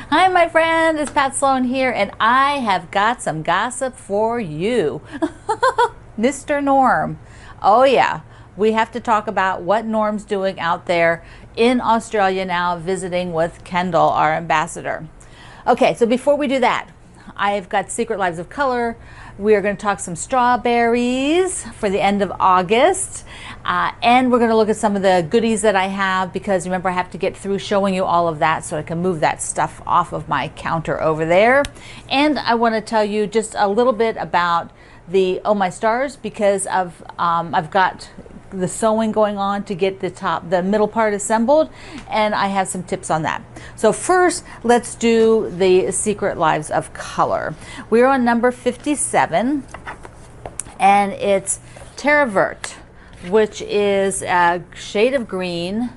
Hi, my friend. It's Pat Sloan here, and I have got some gossip for you. Mr. Norm. Oh, yeah. We have to talk about what Norm's doing out there in Australia now, visiting with Kendall, our ambassador. Okay, so before we do that, I've got Secret Lives of Color. We are going to talk some strawberries for the end of August. And we're going to look at some of the goodies that I have, because remember, I have to get through showing you all of that so I can move that stuff off of my counter over there. And I want to tell you just a little bit about the Oh My Stars, because of I've got the sewing going on to get the middle part assembled, and I have some tips on that. So first, let's do the Secret Lives of Color. We're on number 57, and it's Terra Vert, which is a shade of green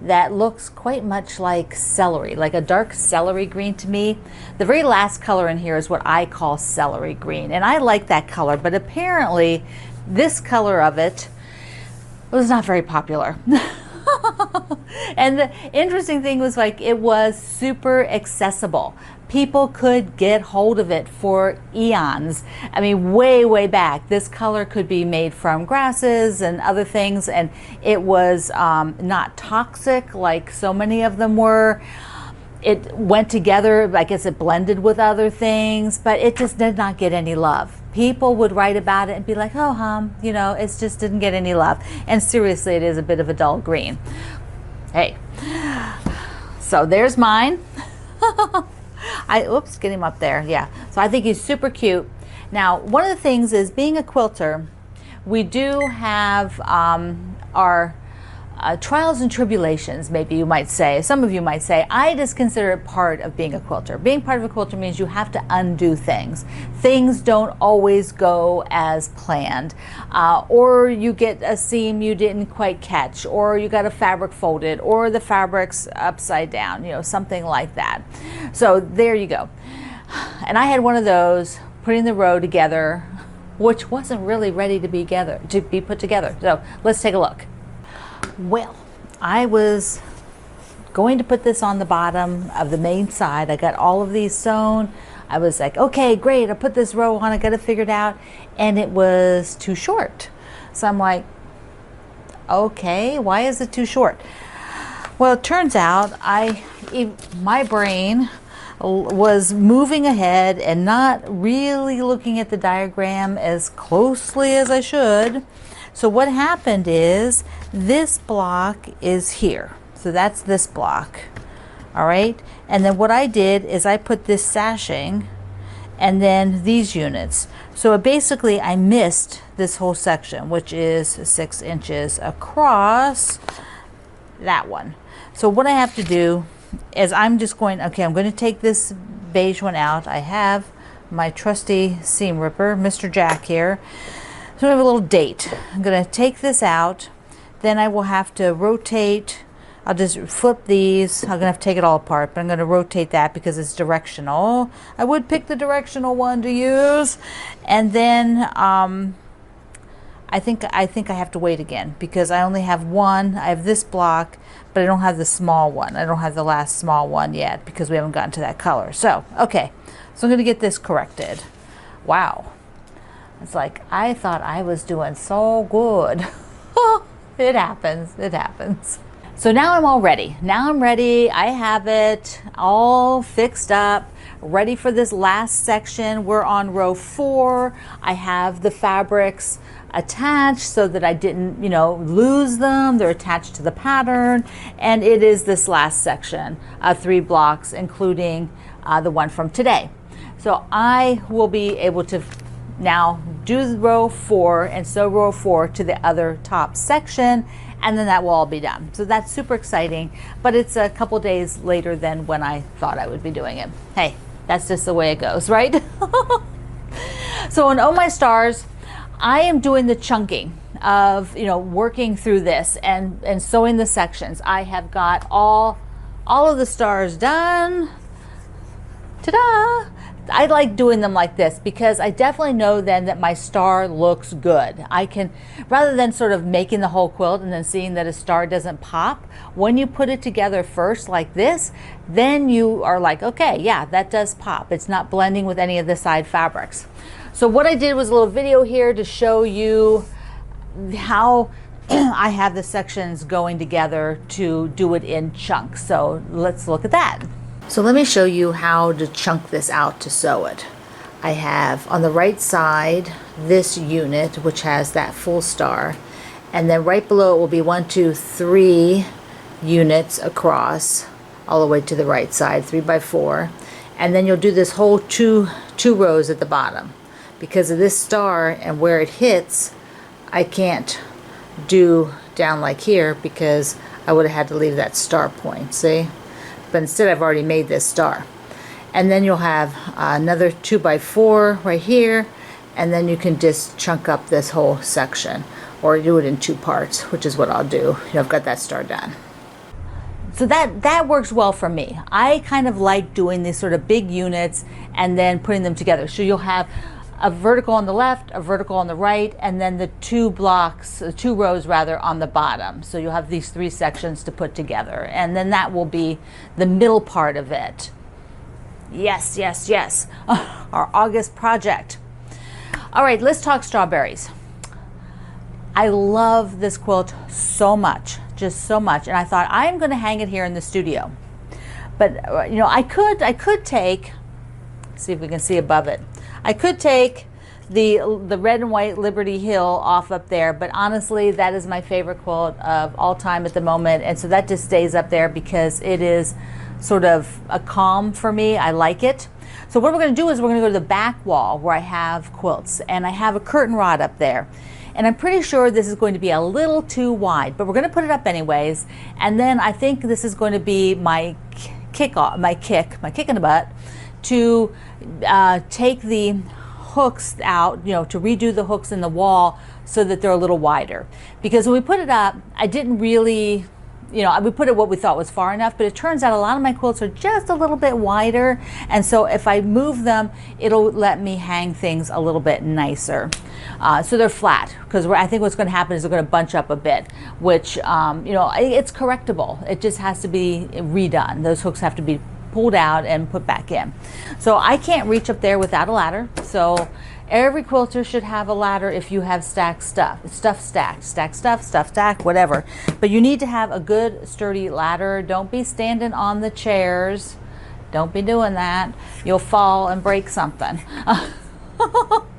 that looks quite much like celery, like a dark celery green to me. The very last color in here is what I call celery green, and I like that color, but apparently this color of it was not very popular. And the interesting thing was, like, it was super accessible. People could get hold of it for eons. I mean, way back. This color could be made from grasses and other things, and it was not toxic like so many of them were. It went together, I guess it blended with other things, but it just did not get any love. People would write about it and be like, oh, you know, it just didn't get any love. And seriously, it is a bit of a dull green. Hey, so there's mine. Oops, get him up there. Yeah, so I think he's super cute. Now, one of the things is, being a quilter, we do have our trials and tribulations, maybe you might say. Some of you might say. I just consider it part of being a quilter. Being part of a quilter means you have to undo things. Things don't always go as planned, or you get a seam you didn't quite catch, or you got a fabric folded, or the fabric's upside down, you know, something like that. So there you go. And I had one of those, putting the row together, which wasn't really ready to be put together. So let's take a look. Well, I was going to put this on the bottom of the main side. I got all of these sewn. I was like, okay, great, I put this row on, I got it figured out, and it was too short. So I'm like, okay, why is it too short? Well, it turns out my brain was moving ahead and not really looking at the diagram as closely as I should. So what happened is, this block is here. So that's this block. All right. And then what I did is I put this sashing and then these units. So basically I missed this whole section, which is 6 inches across, that one. So what I have to do is I'm going to take this beige one out. I have my trusty seam ripper, Mr. Jack here. So I have a little date. I'm going to take this out. Then I will have to rotate. I'll just flip these. I'm going to have to take it all apart, but I'm going to rotate that because it's directional. I would pick the directional one to use. And then I think I have to wait again, because I only have one. I have this block, but I don't have the small one. I don't have the last small one yet, because we haven't gotten to that color. So, okay. So I'm going to get this corrected. Wow. It's like, I thought I was doing so good. It happens. It happens. So now I'm all ready. Now I'm ready. I have it all fixed up, ready for this last section. We're on row 4. I have the fabrics attached so that I didn't, lose them. They're attached to the pattern. And it is this last section, 3 blocks, including the one from today. So I will be able to now do row 4 and sew row 4 to the other top section, and then that will all be done. So that's super exciting, but it's a couple days later than when I thought I would be doing it. Hey, that's just the way it goes, right? So in Oh My Stars, I am doing the chunking of, working through this and sewing the sections. I have got all of the stars done. Ta-da! I like doing them like this because I definitely know then that my star looks good. I can, rather than sort of making the whole quilt and then seeing that a star doesn't pop, when you put it together first like this, then you are like, okay, yeah, that does pop. It's not blending with any of the side fabrics. So what I did was a little video here to show you how I have the sections going together to do it in chunks. So let's look at that. So let me show you how to chunk this out to sew it. I have on the right side this unit which has that full star, and then right below it will be 1, 2, 3 units across all the way to the right side, 3 by 4, and then you'll do this whole two rows at the bottom. Because of this star and where it hits, I can't do down like here because I would have had to leave that star point, see? But instead I've already made this star. And then you'll have another 2 by 4 right here, and then you can just chunk up this whole section or do it in 2 parts, which is what I'll do. You know, I've got that star done. So that works well for me. I kind of like doing these sort of big units and then putting them together. So you'll have a vertical on the left, a vertical on the right, and then the 2 rows rather on the bottom. So you'll have these 3 sections to put together, and then that will be the middle part of it. Yes, yes, yes. Our August project. All right, let's talk strawberries. I love this quilt so much, just so much, and I thought I'm going to hang it here in the studio. But you know, I could take, see if we can see above it. I could take the red and white Liberty Hill off up there, but honestly, that is my favorite quilt of all time at the moment, and so that just stays up there because it is sort of a calm for me. I like it. So what we're going to do is we're going to go to the back wall where I have quilts, and I have a curtain rod up there. And I'm pretty sure this is going to be a little too wide, but we're going to put it up anyways. And then I think this is going to be my kick in the butt to take the hooks out, you know, to redo the hooks in the wall so that they're a little wider. Because when we put it up, I didn't really, you know, we put it what we thought was far enough, but it turns out a lot of my quilts are just a little bit wider, and so if I move them, it'll let me hang things a little bit nicer. So they're flat, because I think what's going to happen is they're going to bunch up a bit, which, you know, it's correctable. It just has to be redone. Those hooks have to be pulled out and put back in. So I can't reach up there without a ladder. So every quilter should have a ladder if you have stacked stuff stacked, stuff stacked, whatever. But you need to have a good sturdy ladder. Don't be standing on the chairs. Don't be doing that. You'll fall and break something.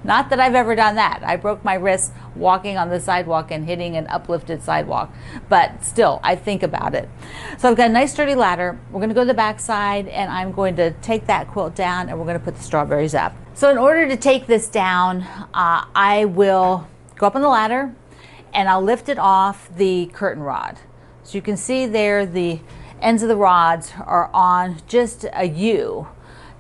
Not that I've ever done that. I broke my wrist walking on the sidewalk and hitting an uplifted sidewalk, but still, I think about it. So I've got a nice sturdy ladder. We're going to go to the back side, and I'm going to take that quilt down, and we're going to put the strawberries up. So in order to take this down, I will go up on the ladder, and I'll lift it off the curtain rod. So you can see there the ends of the rods are on just a U.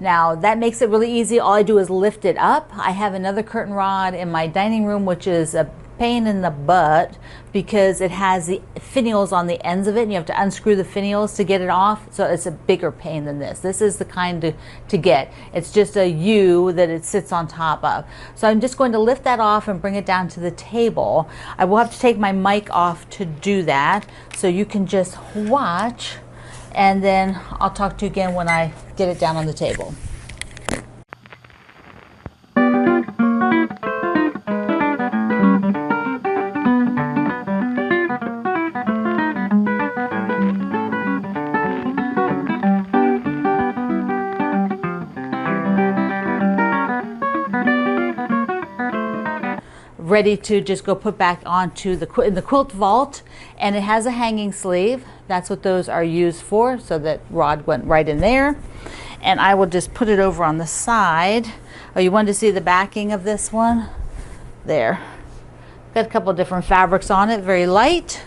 Now that makes it really easy. All I do is lift it up. I have another curtain rod in my dining room, which is a pain in the butt because it has the finials on the ends of it, and you have to unscrew the finials to get it off. So it's a bigger pain than this. This is the kind to get. It's just a U that it sits on top of. So I'm just going to lift that off and bring it down to the table. I will have to take my mic off to do that, so you can just watch, and then I'll talk to you again when I get it down on the table. Ready to just go put back onto the quilt vault, and it has a hanging sleeve. That's what those are used for, so that rod went right in there. And I will just put it over on the side. Oh, you wanted to see the backing of this one? There. Got a couple of different fabrics on it, very light.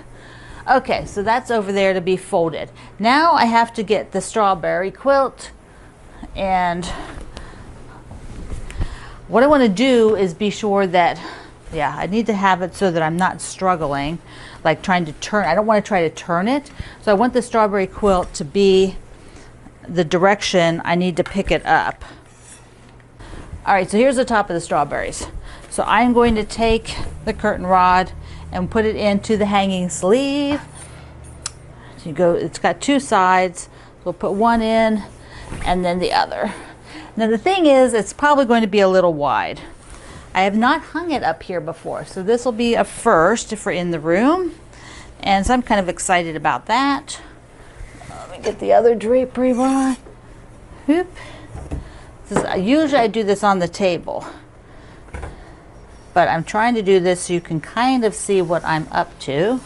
Okay, so that's over there to be folded. Now I have to get the strawberry quilt, and what I want to do is be sure that, yeah, I need to have it so that I'm not struggling, like trying to turn. I don't want to try to turn it. So I want the strawberry quilt to be the direction I need to pick it up. All right, so here's the top of the strawberries. So I'm going to take the curtain rod and put it into the hanging sleeve. So you go, it's got two sides. We'll put one in and then the other. Now the thing is, it's probably going to be a little wide. I have not hung it up here before, so this will be a first if we're in the room. And so I'm kind of excited about that. Let me get the other drapery rod. Whoop. Usually I do this on the table, but I'm trying to do this so you can kind of see what I'm up to.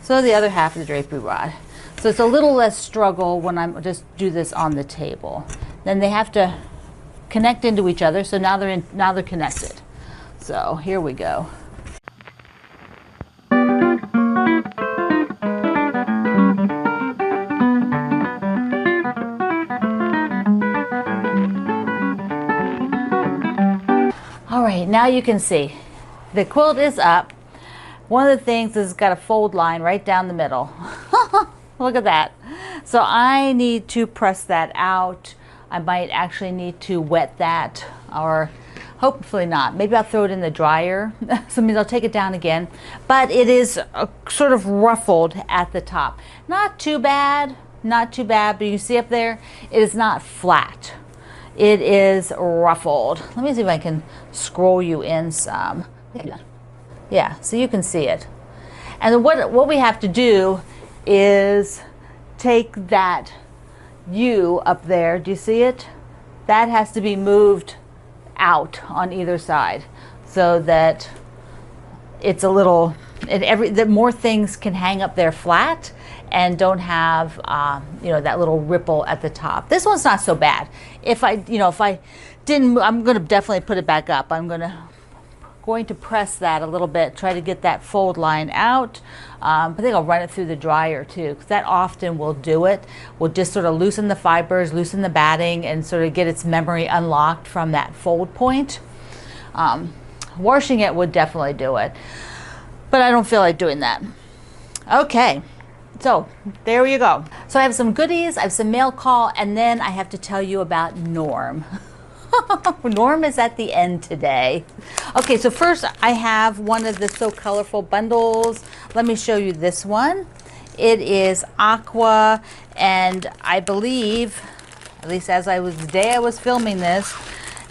So the other half of the drapery rod. So it's a little less struggle when I'm just do this on the table. Then they have to connect into each other, so now they're connected. So here we go. All right, now you can see the quilt is up. One of the things is it's got a fold line right down the middle. Look at that. So I need to press that out. I might actually need to wet that, or hopefully not. Maybe I'll throw it in the dryer. So means I'll take it down again. But it is sort of ruffled at the top. Not too bad, not too bad, but you see up there, it is not flat. It is ruffled. Let me see if I can scroll you in some. Yeah, so you can see it. And what we have to do is take that U up there. Do you see it? That has to be moved out on either side so that it's a little, that more things can hang up there flat and don't have you know, that little ripple at the top. This one's not so bad. If I didn't, I'm going to definitely put it back up. I'm going to press that a little bit, try to get that fold line out. I think I'll run it through the dryer too, because that often will do it. We'll just sort of loosen the fibers, loosen the batting, and sort of get its memory unlocked from that fold point. Washing it would definitely do it, but I don't feel like doing that. Okay. So there you go. So I have some goodies, I have some mail call, and then I have to tell you about Norm. Norm is at the end today. Okay, so first I have one of the So Colorful bundles. Let me show you this one. It is aqua, and I believe, at least the day I was filming this,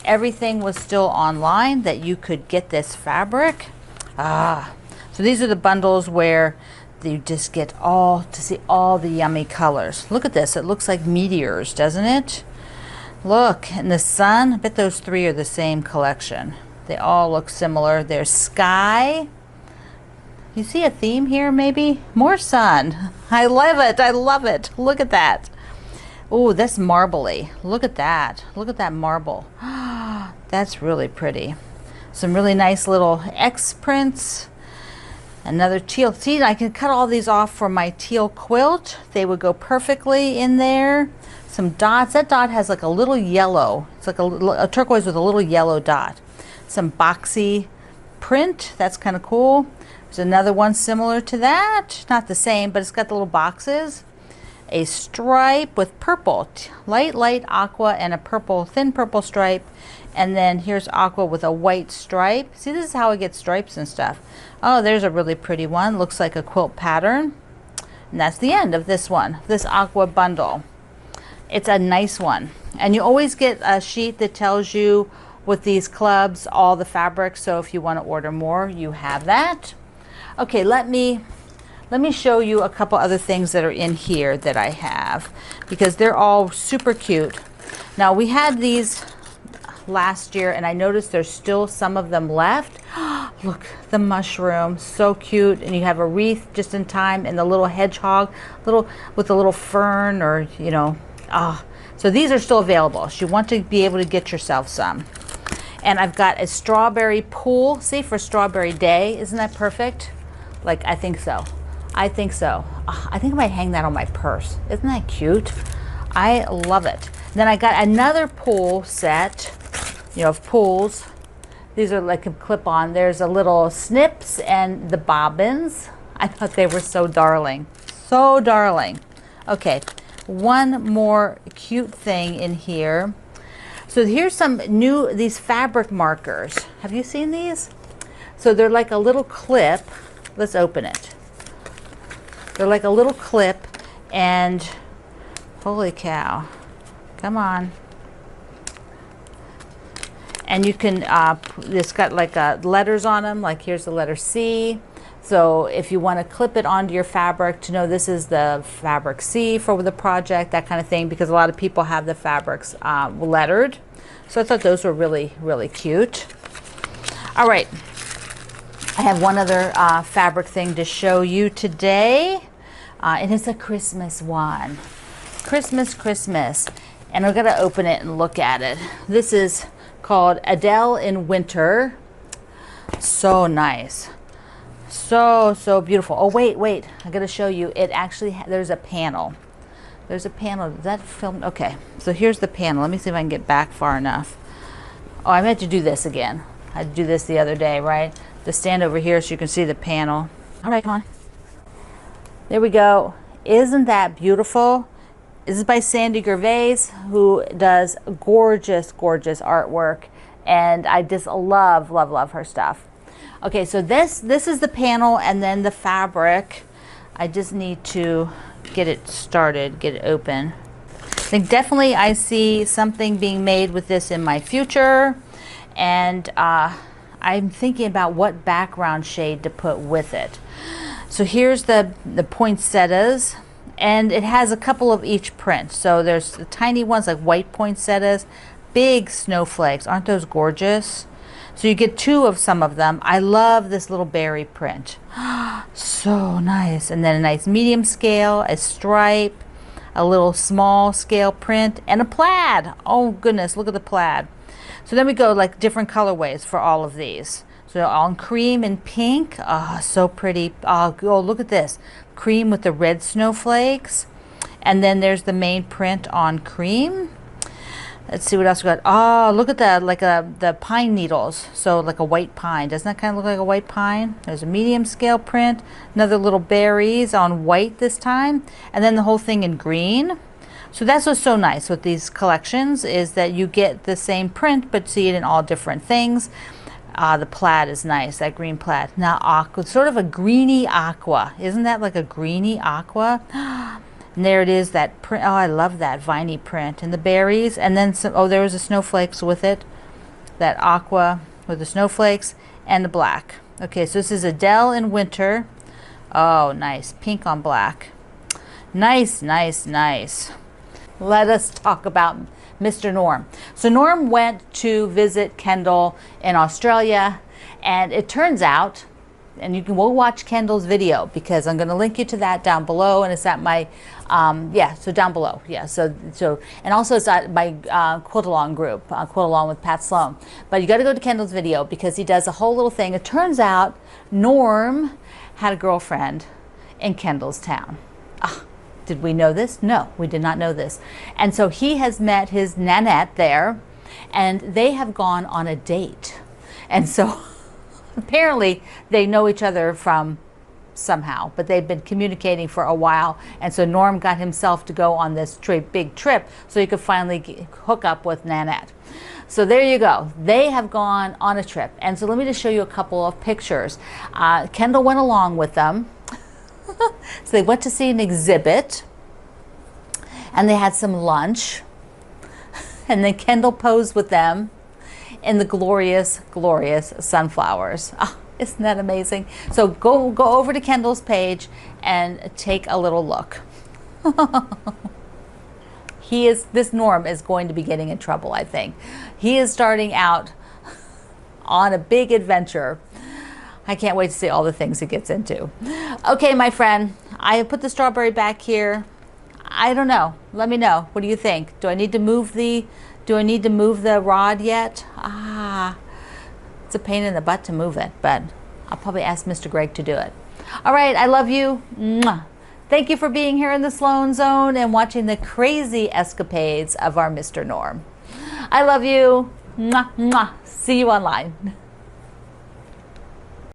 everything was still online that you could get this fabric. So these are the bundles where you just get to see all the yummy colors. Look at this, it looks like meteors, doesn't it? Look, in the sun, I bet those three are the same collection. They all look similar. There's sky. You see a theme here maybe? More sun. I love it, I love it. Look at that. Oh, that's marbly. Look at that. Look at that marble. That's really pretty. Some really nice little X prints. Another teal. See, I can cut all these off for my teal quilt. They would go perfectly in there. Some dots. That dot has like a little yellow. It's like a turquoise with a little yellow dot. Some boxy print. That's kind of cool. There's another one similar to that. Not the same, but it's got the little boxes. A stripe with purple. Light aqua and a purple, thin purple stripe. And then here's aqua with a white stripe. See, this is how I get stripes and stuff. Oh, there's a really pretty one. Looks like a quilt pattern. And that's the end of this one, this aqua bundle. It's a nice one. And you always get a sheet that tells you with these clubs all the fabrics. So if you want to order more, you have that. Okay, let me show you a couple other things that are in here that I have, because they're all super cute. Now, we had these last year, and I noticed there's still some of them left. Look, the mushroom, so cute. And you have a wreath just in time, and the little hedgehog, with a little fern, or you know. So these are still available. So you want to be able to get yourself some. And I've got a strawberry pool. See, for Strawberry Day, isn't that perfect? Like, I think so. I think so. I think I might hang that on my purse. Isn't that cute? I love it. Then I got another pool set, you know, of pools. These are like a clip-on. There's a little snips and the bobbins. I thought they were so darling. So darling. Okay, one more cute thing in here. So here's some new, these fabric markers. Have you seen these? So they're like a little clip. Let's open it. They're like a little clip, and holy cow, come on. And you can, it's got like letters on them, like here's the letter C. So if you want to clip it onto your fabric to know this is the fabric C for the project, that kind of thing, because a lot of people have the fabrics lettered. So I thought those were really, really cute. All right, I have one other fabric thing to show you today. And it's a Christmas one. Christmas. And I'm gonna open it and look at it. This is called Adele in Winter. So nice. So beautiful. Oh, wait. I gotta show you. It actually, there's a panel. There's a panel. Is that film? Okay. So here's the panel. Let me see if I can get back far enough. Oh, I meant to do this again. I had to do this the other day, right? To stand over here so you can see the panel. All right, come on. There we go. Isn't that beautiful? This is by Sandy Gervais, who does gorgeous, gorgeous artwork. And I just love her stuff. Okay, so this is the panel and then the fabric. I just need to get it started, get it open. I think definitely I see something being made with this in my future. And I'm thinking about what background shade to put with it. So here's the poinsettias, and it has a couple of each print. So there's the tiny ones like white poinsettias, big snowflakes. Aren't those gorgeous? So you get two of some of them. I love this little berry print. So nice. And then a nice medium scale, a stripe, a little small scale print, and a plaid. Oh goodness, look at the plaid. So then we go like different colorways for all of these. So on cream and pink. Oh, so pretty. Oh, look at this. Cream with the red snowflakes. And then there's the main print on cream. Let's see what else we got. Oh, look at that, like the pine needles. So like a white pine. Doesn't that kind of look like a white pine? There's a medium scale print. Another little berries on white this time. And then the whole thing in green. So that's what's so nice with these collections, is that you get the same print but see it in all different things. The plaid is nice, that green plaid. Now aqua, sort of a greeny aqua. Isn't that like a greeny aqua? And there it is, that print. Oh, I love that viney print. And the berries, and then some, oh, there was the snowflakes with it. That aqua with the snowflakes and the black. Okay, so this is Adele in Winter. Oh, nice, pink on black. Nice. Let us talk about Mr. Norm. So Norm went to visit Kendall in Australia, and it turns out, and we'll watch Kendall's video because I'm going to link you to that down below, and it's at my so down below, so and also it's at my quilt along group, quilt along with Pat Sloan. But you got to go to Kendall's video because he does a whole little thing. It turns out Norm had a girlfriend in Kendall's town. Did we know this? No, we did not know this. And so he has met his Nanette there, and they have gone on a date. And so apparently they know each other from somehow, but they've been communicating for a while. And so Norm got himself to go on this big trip so he could finally hook up with Nanette. So there you go. They have gone on a trip. And so let me just show you a couple of pictures. Kendall went along with them. So they went to see an exhibit, and they had some lunch, and then Kendall posed with them in the glorious sunflowers. Oh, isn't that amazing? So go over to Kendall's page and take a little look. This Norm is going to be getting in trouble, I think. He is starting out on a big adventure. I can't wait to see all the things he gets into. Okay, my friend, I have put the strawberry back here. I don't know. Let me know. What do you think? Do I need to move the rod yet? It's a pain in the butt to move it, but I'll probably ask Mr. Greg to do it. All right, I love you. Mwah. Thank you for being here in the Sloan Zone and watching the crazy escapades of our Mr. Norm. I love you. Mwah, mwah. See you online.